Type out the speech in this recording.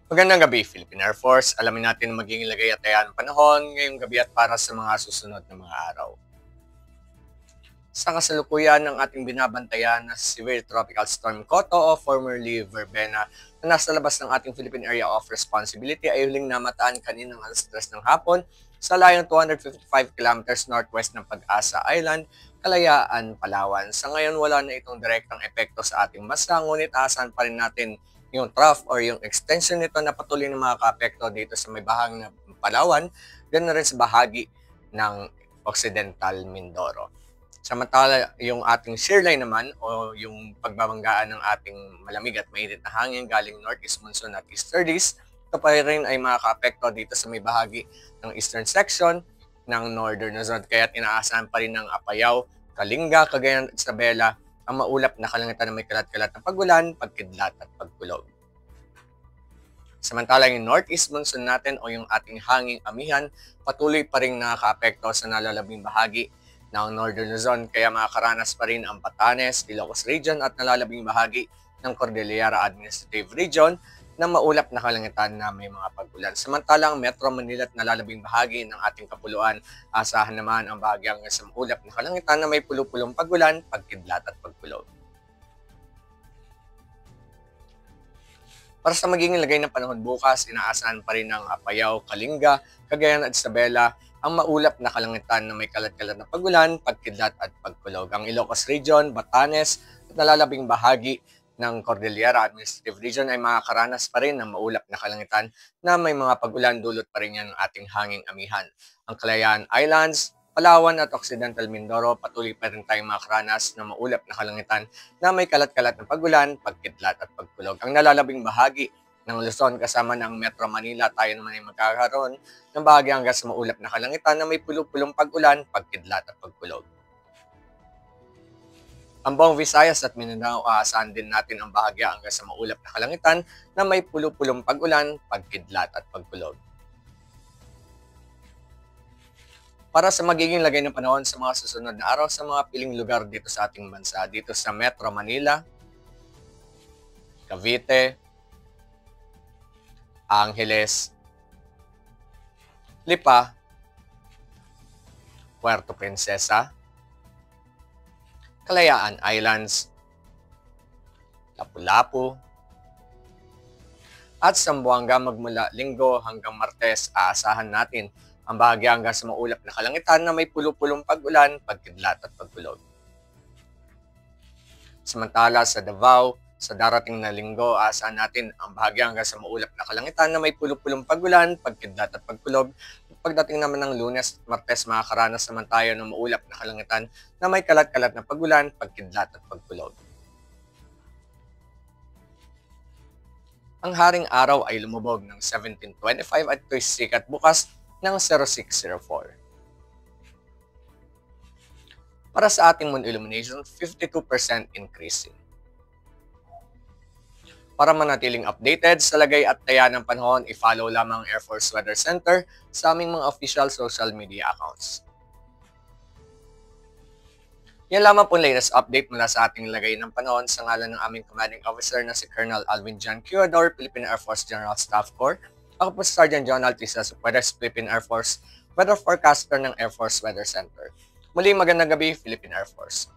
Magandang gabi, Philippine Air Force. Alamin natin ang magiging lagay at taya ng panahon ngayong gabi at para sa mga susunod na mga araw. Sa kasalukuyan ng ating binabantayan na Severe Tropical Storm Koto o formerly Verbena na nasa labas ng ating Philippine Area of Responsibility ay huling namataan kaninang alas 3 ng hapon sa layong 255 kilometers northwest ng Pag-asa Island, Kalayaan, Palawan. Sa ngayon, wala na itong direktang epekto sa ating bansa, ngunit asahan pa rin natin yung trough or yung extension nito na patuloy na makaka-apekto dito sa may bahagi ng Palawan, ganoon rin sa bahagi ng Occidental Mindoro. Samantala, yung ating shear line naman o yung pagbabanggaan ng ating malamig at mainit na hangin galing northeast monsoon at easterlies, ito pa rin ay makaka-apekto dito sa may bahagi ng eastern section ng northern Luzon. Kaya inaasahan pa rin ng Apayao, Kalinga, Cagayan at Isabela ang maulap na kalangitan na may kalat-kalat na pagulan, pagkidlat at pagkulog. Samantala yung northeast monsoon natin o yung ating hanging amihan, patuloy pa rin nakaka-apekto sa nalalabing bahagi ng Northern Luzon, kaya makakaranas pa rin ang Batanes, Ilocos Region at nalalabing bahagi ng Cordillera Administrative Region ng maulap na kalangitan na may mga pag-ulan. Samantalang Metro Manila at nalalabing bahagi ng ating kapuluan, asahan naman ang bahagyang sa maulap na kalangitan na may pulupulong pag-ulan, pagkidlat at pagkulog. Para sa magiging lagay ng panahon bukas, inaasahan pa rin ng Apayao, Kalinga, Cagayan at Isabela ang maulap na kalangitan na may kalat-kalat na pagulan, pagkidlat at pagkulog. Ang Ilocos Region, Batanes at nalalabing bahagi ng Cordillera Administrative Region ay makakaranas pa rin ng maulap na kalangitan na may mga pagulan, dulot pa rin yan ng ating hanging amihan. Ang Kalayaan Islands, Palawan at Occidental Mindoro, patuloy pa rin tayong makakaranas ng maulap na kalangitan na may kalat-kalat na pagulan, pagkidlat at pagkulog. Ang nalalabing bahagi ng Luzon kasama ng Metro Manila, tayo naman ay magkakaroon ng bahagi hanggang sa maulap na kalangitan na may pulupulong pag-ulan, pagkidlat at pagkulog. Ang buong Visayas at Mindanao, aasahan din natin ang bahagya hanggang sa maulap na kalangitan na may pulupulong pag-ulan, pagkidlat at pagkulog. Para sa magiging lagay ng panahon sa mga susunod na araw sa mga piling lugar dito sa ating bansa, dito sa Metro Manila, Cavite, Angeles, Lipa, Puerto Princesa, Kalayaan Islands, Lapu-Lapu, at Zamboanga magmula Linggo hanggang Martes, aasahan natin ang bahagya hanggang sa maulap na kalangitan na may pulupulong pag-ulan, pagkidlat at pagkulog. Samantala sa Davao, sa darating na linggo, aasahan natin ang bahagya hanggang sa maulap na kalangitan na may pulupulong pag-ulan, pagkidlat at pagkulog. Pagdating naman ng Lunes at Martes, makakaranas naman tayo ng maulap na kalangitan na may kalat-kalat na pagulan, pagkidlat at pagkulog. Ang haring araw ay lumubog ng 17:25 at sikat bukas ng 06:04. Para sa ating moon illumination, 52% increasing. Para manatiling updated sa lagay at taya ng panahon, i-follow lamang ang Air Force Weather Center sa aming mga official social media accounts. Yan lamang po latest update mula sa ating lagay ng panahon sa ngalan ng aming commanding officer na si Colonel Alvin John Cuador, Philippine Air Force General Staff Corps. Ako po si Sergeant John Altisa, Philippine Air Force Weather Forecaster ng Air Force Weather Center. Muli magandang gabi, Philippine Air Force.